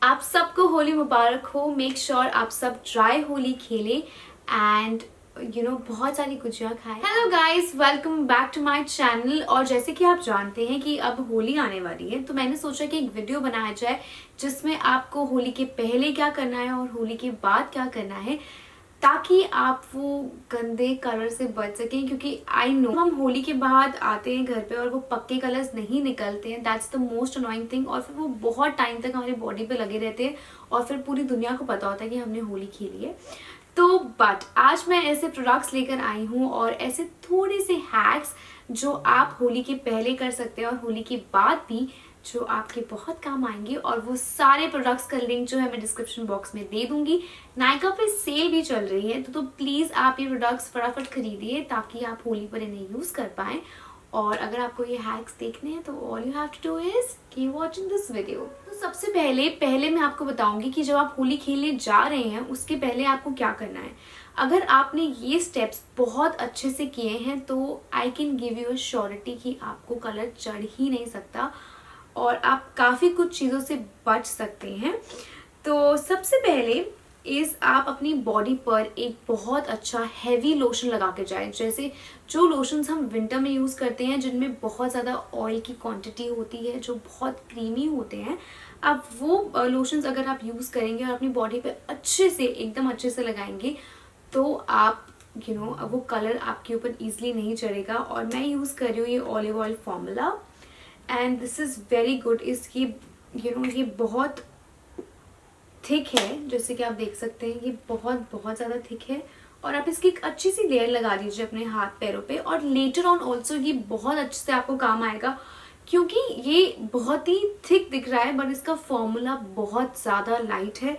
आप सबको होली मुबारक हो। मेक श्योर आप सब ड्राई होली खेले एंड बहुत सारी गुजिया खाए। Hello guys, welcome back to my channel. और जैसे कि आप जानते हैं कि अब होली आने वाली है, तो मैंने सोचा कि एक वीडियो बनाया जाए जिसमें आपको होली के पहले क्या करना है और होली के बाद क्या करना है, ताकि आप वो गंदे कलर से बच सकें। क्योंकि आई नो हम होली के बाद आते हैं घर पे और वो पक्के कलर्स नहीं निकलते हैं। That's the most annoying thing. और फिर वो बहुत टाइम तक हमारी बॉडी पे लगे रहते हैं और फिर पूरी दुनिया को पता होता है कि हमने होली खेली है। तो बट आज मैं ऐसे प्रोडक्ट्स लेकर आई हूँ और ऐसे थोड़े से हैक्स जो आप होली के पहले कर सकते हैं और होली के बाद भी जो आपके बहुत काम आएंगे। और वो सारे प्रोडक्ट्स का लिंक जो है मैं डिस्क्रिप्शन बॉक्स में दे दूंगी। नायका पे सेल भी चल रही है, तो प्लीज आप ये प्रोडक्ट्स फटाफट खरीदिए ताकि आप होली पर इन्हें यूज कर पाएं। और अगर आपको ये हैक्स देखने हैं तो all you have to do is keep watching this video. तो सबसे पहले मैं आपको बताऊंगी कि जब आप होली खेलने जा रहे हैं उसके पहले आपको क्या करना है। अगर आपने ये स्टेप्स बहुत अच्छे से किए हैं तो I can give you a surety कि आपको कलर चढ़ ही नहीं सकता और आप काफ़ी कुछ चीज़ों से बच सकते हैं। तो सबसे पहले आप अपनी बॉडी पर एक बहुत अच्छा हैवी लोशन लगा के जाएं। जैसे जो लोशंस हम विंटर में यूज़ करते हैं जिनमें बहुत ज़्यादा ऑयल की क्वांटिटी होती है, जो बहुत क्रीमी होते हैं, आप वो लोशंस अगर आप यूज़ करेंगे और अपनी बॉडी पे अच्छे से एकदम अच्छे से लगाएंगे तो आप वो कलर आपके ऊपर ईजिली नहीं चढ़ेगा। और मैं यूज़ कर रही हूँ ये olive oil formula and this is very good. इसकी ये बहुत थिक है, जैसे कि आप देख सकते हैं ये बहुत ज़्यादा थिक है। और आप इसकी एक अच्छी सी लेयर लगा लीजिए अपने हाथ पैरों पे और लेटर ऑन ऑल्सो ये बहुत अच्छे से आपको काम आएगा। क्योंकि ये बहुत ही थिक दिख रहा है बट इसका फॉर्मूला बहुत ज़्यादा लाइट है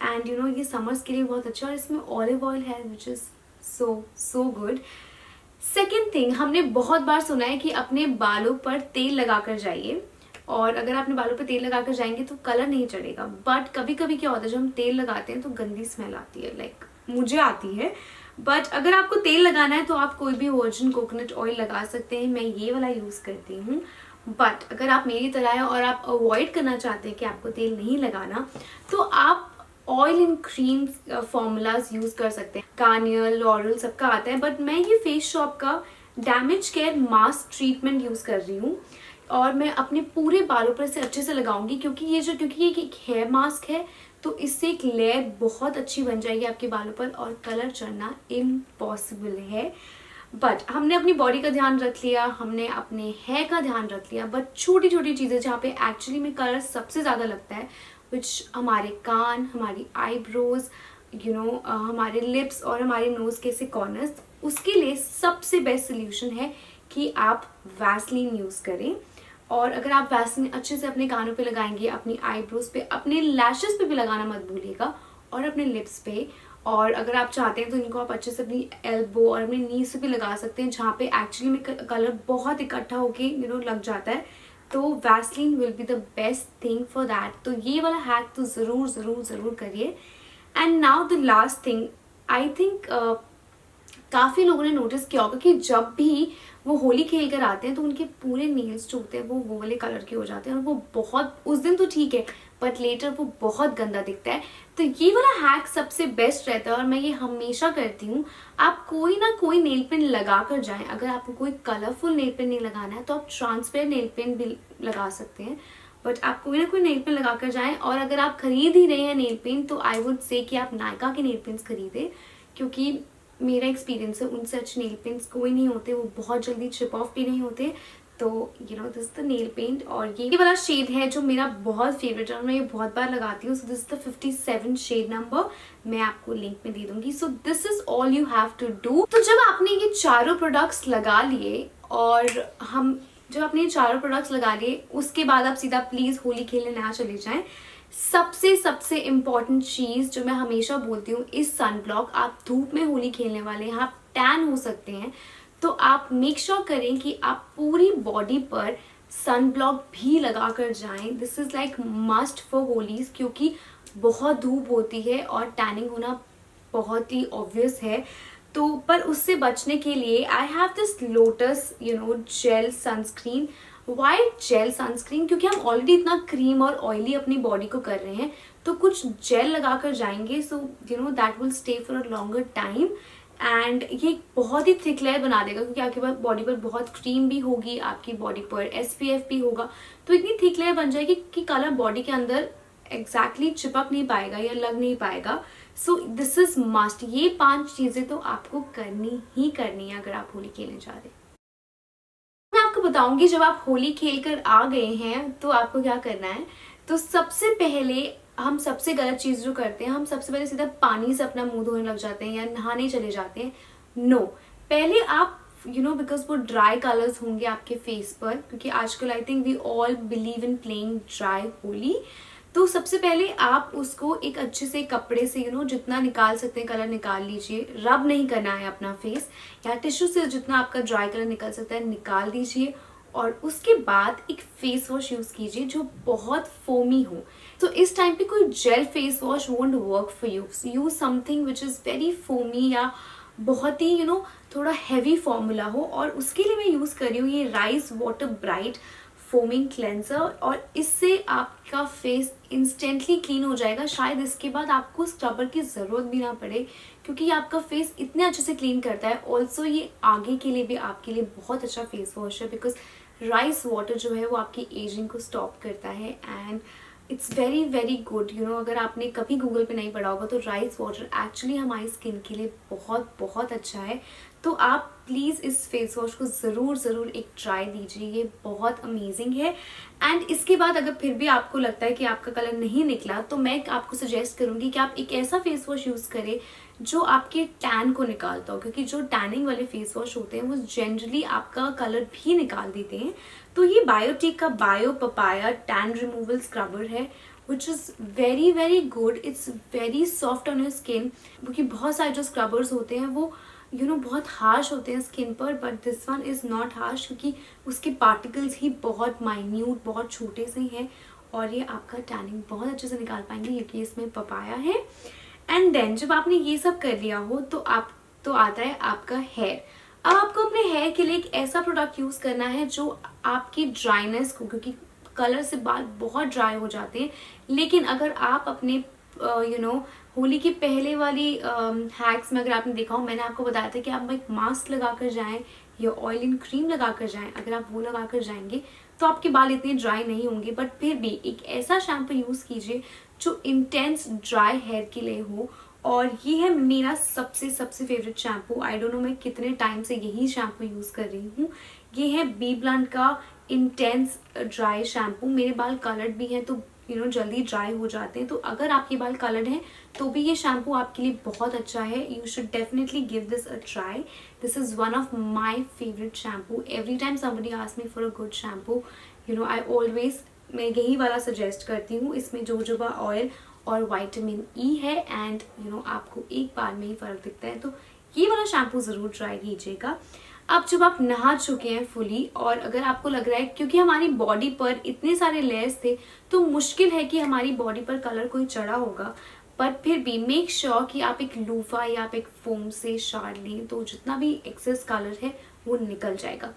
एंड ये समर्स के लिए बहुत अच्छा है। और इसमें ऑलिव ऑयल है which is so good. Second thing, हमने बहुत बार सुना है कि अपने बालों पर तेल लगाकर जाइए और अगर आपने बालों पर तेल लगाकर जाएंगे तो कलर नहीं चढ़ेगा। बट कभी कभी क्या होता है, जब हम तेल लगाते हैं तो गंदी स्मेल आती है, लाइक मुझे आती है। बट अगर आपको तेल लगाना है तो आप कोई भी वर्जिन कोकोनट ऑयल लगा सकते हैं। मैं ये वाला यूज़ करती हूँ। बट अगर आप मेरी तरह है और आप अवॉइड करना चाहते हैं कि आपको तेल नहीं लगाना, तो आप oil and cream formulas use कर सकते हैं। गार्नियर, लॉरियल सबका आता है, बट मैं ये फेस शॉप का damage care mask treatment use कर रही हूँ और मैं अपने पूरे बालों पर इसे अच्छे से लगाऊंगी। क्योंकि ये एक हेयर मास्क है तो इससे एक लेयर बहुत अच्छी बन जाएगी आपके बालों पर और कलर चढ़ना इम्पॉसिबल है। बट हमने अपनी बॉडी का ध्यान रख लिया, हमने अपने हेयर का ध्यान रख लिया, बट छोटी छोटी चीज़ें जहाँ पे एक्चुअली में कलर सबसे ज़्यादा लगता है, विच हमारे कान, हमारी आईब्रोज, हमारे लिप्स और हमारे नोज के से कॉर्नर्स, उसके लिए सबसे बेस्ट सोल्यूशन है कि आप वैसलीन यूज़ करें। और अगर आप वैसलीन अच्छे से अपने कानों पे लगाएंगे, अपनी आईब्रोज पे, अपने लैशेस पे भी लगाना मत भूलिएगा और अपने लिप्स पे। और अगर आप चाहते हैं तो इनको आप अच्छे से अपनी एल्बो और अपनी नीज से भी लगा सकते हैं जहाँ पे एक्चुअली में कलर बहुत इकट्ठा होके लग जाता है। तो Vaseline will be the best thing for that. तो ये वाला हैक तो ज़रूर करिए। And now the last thing, I think काफ़ी लोगों ने नोटिस किया होगा कि जब भी वो होली खेल कर आते हैं तो उनके पूरे नेल्स जो होते हैं वो वाले कलर के हो जाते हैं और वो बहुत, उस दिन तो ठीक है बट लेटर वो बहुत गंदा दिखता है। तो ये वाला हैक सबसे बेस्ट रहता है और मैं ये हमेशा करती हूँ। आप कोई ना कोई नेल पेंट लगा कर जाएं। अगर आपको कोई कलरफुल नेल पेंट नहीं लगाना है तो आप ट्रांसपेरेंट नेल पेंट भी लगा सकते हैं, बट आप कोई ना कोई नेल पेंट लगा कर जाएं। और अगर आप खरीद ही रहे हैं नेल पेंट तो आई वुड से कि आप नायका के नेल पेंट्स खरीदें, क्योंकि मेरा एक्सपीरियंस है उनसे अच्छे नेल पेंट्स कोई नहीं होते, वो बहुत जल्दी चिप ऑफ भी नहीं होते। तो दिस द नेल पेंट और ये वाला शेड है जो मेरा बहुत फेवरेट है और मैं ये बहुत बार लगाती हूँ। So this the 57 shade number, मैं आपको लिंक में दे दूंगी। So this is all you have to do. तो जब आपने ये चारों प्रोडक्ट्स लगा लिए और जब आपने ये चारों प्रोडक्ट्स लगा लिए उसके बाद आप सीधा प्लीज होली खेलने ना चले जाएं। सबसे इम्पॉर्टेंट चीज जो मैं हमेशा बोलती हूँ इस सनब्लॉक। आप धूप में होली खेलने वाले हैं, आप टैन हो सकते हैं, तो आप मेक श्योर करें कि आप पूरी बॉडी पर सनब्लॉक भी लगा कर जाएं। This is like must for Holis, क्योंकि बहुत धूप होती है और टैनिंग होना बहुत ही ऑब्वियस है। तो पर उससे बचने के लिए I have this lotus jail sunscreen white jail sunscreen, क्योंकि हम ऑलरेडी इतना क्रीम और ऑयली अपनी बॉडी को कर रहे हैं तो कुछ जेल लगा कर जाएंगे, so you know that will stay for a longer time and ये बहुत ही थिक लेयर बना देगा, क्योंकि आपके पास बॉडी पर बहुत क्रीम भी होगी, आपकी बॉडी पर SPF भी होगा, तो इतनी थिक लेयर बन जाएगी कि कलर बॉडी के अंदर एग्जैक्टली चिपक नहीं पाएगा या लग नहीं पाएगा। सो दिस इज मस्ट, ये 5 चीजें तो आपको करनी ही करनी है अगर आप होली खेलने जा रहे हैं। मैं आपको बताऊंगी जब आप होली खेल कर आ गए हैं तो आपको क्या करना है। तो सबसे पहले हम सबसे गलत चीज जो करते हैं, हम सबसे पहले सीधा पानी से अपना मुंह धोने लग जाते हैं या नहाने चले जाते हैं। नो, पहले आप बिकॉज वो ड्राई कलर्स होंगे आपके फेस पर, क्योंकि आजकल I think we all believe in playing dry Holi. तो सबसे पहले आप उसको एक अच्छे से कपड़े से जितना निकाल सकते हैं कलर निकाल लीजिए। रब नहीं करना है अपना फेस, या टिश्यू से जितना आपका ड्राई कलर निकल सकता है निकाल दीजिए, और उसके बाद एक फेस वॉश यूज कीजिए जो बहुत फोमी हो। तो इस टाइम पे कोई jail face wash won't work for you, use something which is very foamy या बहुत ही थोड़ा हैवी फॉर्मूला हो। और उसके लिए मैं यूज कर रही हूँ ये rice water bright foaming cleanser, और इससे आपका फेस इंस्टेंटली क्लीन हो जाएगा। शायद इसके बाद आपको स्क्रबर की जरूरत भी ना पड़े, क्योंकि ये आपका फेस इतने अच्छे से क्लीन करता है। ऑल्सो ये आगे के लिए भी आपके लिए बहुत अच्छा फेस वॉश है, बिकॉज राइस वाटर जो है वो आपकी एजिंग को स्टॉप करता है and it's very very good. अगर आपने कभी गूगल पे नहीं पढ़ा होगा तो राइस वाटर एक्चुअली हमारी स्किन के लिए बहुत बहुत अच्छा है। तो आप प्लीज़ इस फेस वॉश को ज़रूर एक ट्राई दीजिए, ये बहुत अमेजिंग है। एंड इसके बाद अगर फिर भी आपको लगता है कि आपका कलर नहीं निकला, तो मैं आपको सजेस्ट करूंगी कि आप एक ऐसा फेस वॉश यूज़ करें जो आपके टैन को निकालता हो, क्योंकि जो टैनिंग वाले फेस वॉश होते हैं वो जनरली आपका कलर भी निकाल देते हैं। तो ये बायोटिक का bio papaya tan removal scrubber है, which is very very good. It's very soft on your skin, क्योंकि बहुत सारे जो स्क्रबर्स होते हैं वो बहुत हार्श होते हैं स्किन पर, but this one is not harsh, क्योंकि उसके पार्टिकल्स ही बहुत माइन्यूट बहुत छोटे से हैं, और ये आपका टैनिंग बहुत अच्छे से निकाल पाएंगे क्योंकि इसमें पपाया है। एंड देन जब आपने ये सब कर लिया हो तो आता है आपका हेयर। अब आपको अपने हेयर के लिए एक ऐसा प्रोडक्ट यूज करना है जो आपकी ड्राइनेस को, क्योंकि कलर से बाल बहुत ड्राई हो जाते हैं, लेकिन अगर आप अपने होली की पहले वाली हैक्स में अगर आपने देखा हो, मैंने आपको बताया था कि आप एक मास्क लगा कर जाएं या ऑयल इन क्रीम लगा कर जाएं। अगर आप वो लगा कर जाएंगे तो आपके बाल इतने ड्राई नहीं होंगे, बट फिर भी एक ऐसा शैम्पू यूज कीजिए जो इंटेंस ड्राई हेयर के लिए हो। और ये है मेरा सबसे favourite shampoo. I don't know मैं कितने टाइम से यही शैम्पू यूज कर रही हूँ। ये है बी ब्लंट का इंटेंस ड्राई शैम्पू। मेरे बाल कलर्ड भी हैं तो जल्दी ड्राई हो जाते हैं, तो अगर आपके बाल कलर्ड हैं तो भी ये शैम्पू आपके लिए बहुत अच्छा है। You should definitely give this a try. This is one of my favourite shampoo. Every time somebody asks me for a good shampoo, I always मैं यही वाला सजेस्ट करती हूँ। इसमें जोजोबा ऑयल और विटामिन ई है एंड आपको एक बार में ही फर्क दिखता है, तो ये वाला शैम्पू जरूर ट्राई कीजिएगा। अब जब आप नहा चुके हैं फुली, और अगर आपको लग रहा है क्योंकि हमारी बॉडी पर इतने सारे लेयर्स थे तो मुश्किल है कि हमारी बॉडी पर कलर कोई चढ़ा होगा, पर फिर भी मेक श्योर कि आप एक लूफा या आप एक फोम से शार लें, तो जितना भी एक्सेस कलर है वो निकल जाएगा।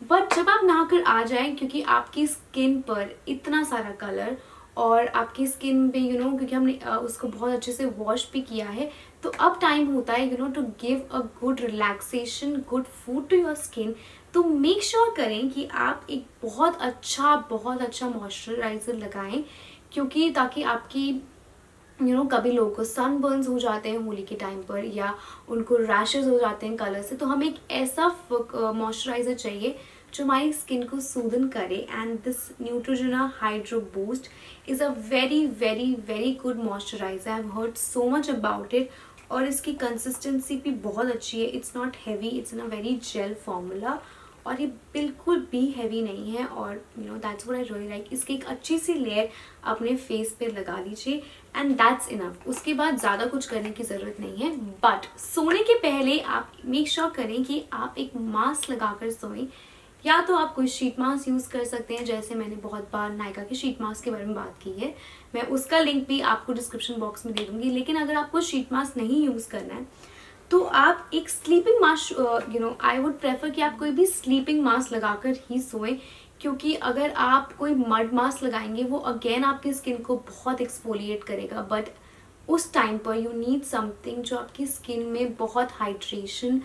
बट जब आप नहाकर आ जाएं, क्योंकि आपकी स्किन पर इतना सारा कलर और आपकी स्किन पे क्योंकि हमने उसको बहुत अच्छे से वॉश भी किया है, तो अब टाइम होता है to give a good relaxation, good food to your skin. तो मेक श्योर करें कि आप एक बहुत अच्छा मॉइस्चराइजर लगाएं, क्योंकि ताकि आपकी कभी लोगों को सनबर्न्स हो जाते हैं होली के टाइम पर, या उनको रैशेज हो जाते हैं कलर से, तो हमें एक ऐसा मॉइस्चराइजर चाहिए जो हमारी स्किन को सूदन करे। And this Neutrogena Hydro Boost is a very very very good moisturiser. I have heard so much about it, और इसकी कंसिस्टेंसी भी बहुत अच्छी है। It's not heavy, it's in a very gel formula, और ये बिल्कुल भी हैवी नहीं है, और that's what I really like. इसकी एक अच्छी सी लेयर अपने फेस पे लगा लीजिए एंड दैट्स इनफ। उसके बाद ज़्यादा कुछ करने की ज़रूरत नहीं है। बट सोने के पहले आप मेक श्योर करें कि आप एक मास्क लगाकर सोएं, या तो आप कोई शीट मास्क यूज़ कर सकते हैं, जैसे मैंने बहुत बार नायका के शीट मास्क के बारे में बात की है, मैं उसका लिंक भी आपको डिस्क्रिप्शन बॉक्स में दे दूंगी। लेकिन अगर आपको शीट मास्क नहीं यूज़ करना है तो आप एक sleeping mask I would prefer कि आप कोई भी स्लीपिंग मास्क लगाकर ही सोएं, क्योंकि अगर आप कोई मड मास्क लगाएंगे वो अगेन आपकी स्किन को बहुत एक्सफोलिएट करेगा, बट उस टाइम पर यू नीड समथिंग जो आपकी स्किन में बहुत हाइड्रेशन,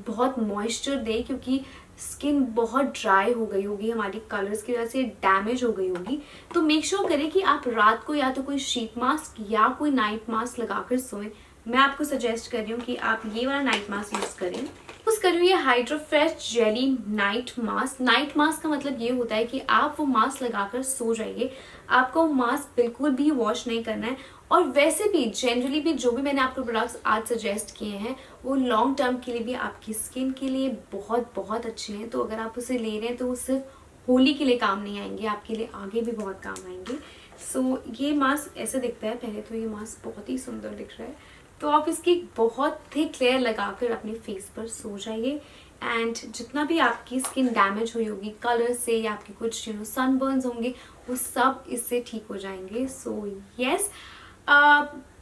बहुत मॉइस्चर दे, क्योंकि स्किन बहुत ड्राई हो गई होगी, हमारी कलर्स की वजह से डैमेज हो गई होगी। तो मेक श्योर करें कि आप रात को या तो कोई शीट मास्क या कोई नाइट मास्क लगाकर सोएं। मैं आपको सजेस्ट कर रही हूँ कि आप ये वाला नाइट मास्क यूज़ करें। यूज़ कर रही हूँ ये hydro fresh jelly night mask. Night mask का मतलब ये होता है कि आप वो मास्क लगाकर सो जाइए, आपको वो मास्क बिल्कुल भी वॉश नहीं करना है। और वैसे भी जनरली भी जो भी मैंने आपको प्रोडक्ट्स आज सजेस्ट किए हैं वो लॉन्ग टर्म के लिए भी आपकी स्किन के लिए बहुत बहुत अच्छे हैं। तो अगर आप उसे ले रहे हैं तो वो सिर्फ होली के लिए काम नहीं आएंगे, आपके लिए आगे भी बहुत काम आएंगे। सो ये मास्क ऐसे दिखता है। पहले तो ये मास्क बहुत ही सुंदर दिख रहा है, तो आप इसकी बहुत थिक लेयर लगाकर अपने फेस पर सो जाइए। एंड जितना भी आपकी स्किन डैमेज हुई होगी कलर से या आपके कुछ सनबर्न्स होंगे वो सब इससे ठीक हो जाएंगे। सो यस,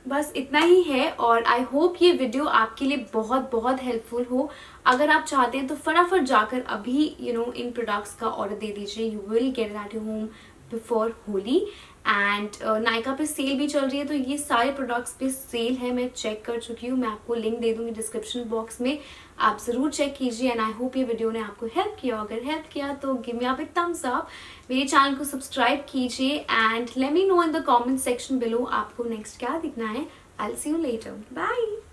बस इतना ही है और आई होप ये वीडियो आपके लिए बहुत बहुत हेल्पफुल हो। अगर आप चाहते हैं तो फटाफट जाकर अभी इन प्रोडक्ट्स का ऑर्डर दे दीजिए। You will get at your home before Holi. And Nykaa पे सेल भी चल रही है, तो ये सारे प्रोडक्ट्स पे सेल है, मैं चेक कर चुकी हूँ। मैं आपको लिंक दे दूँगी डिस्क्रिप्शन बॉक्स में, आप ज़रूर चेक कीजिए। एंड आई होप ये वीडियो ने आपको हेल्प किया। अगर हेल्प किया तो give me a big thumbs up, मेरे चैनल को सब्सक्राइब कीजिए and let me know in the comment section below आपको नेक्स्ट क्या दिखना है। I will see you later, bye.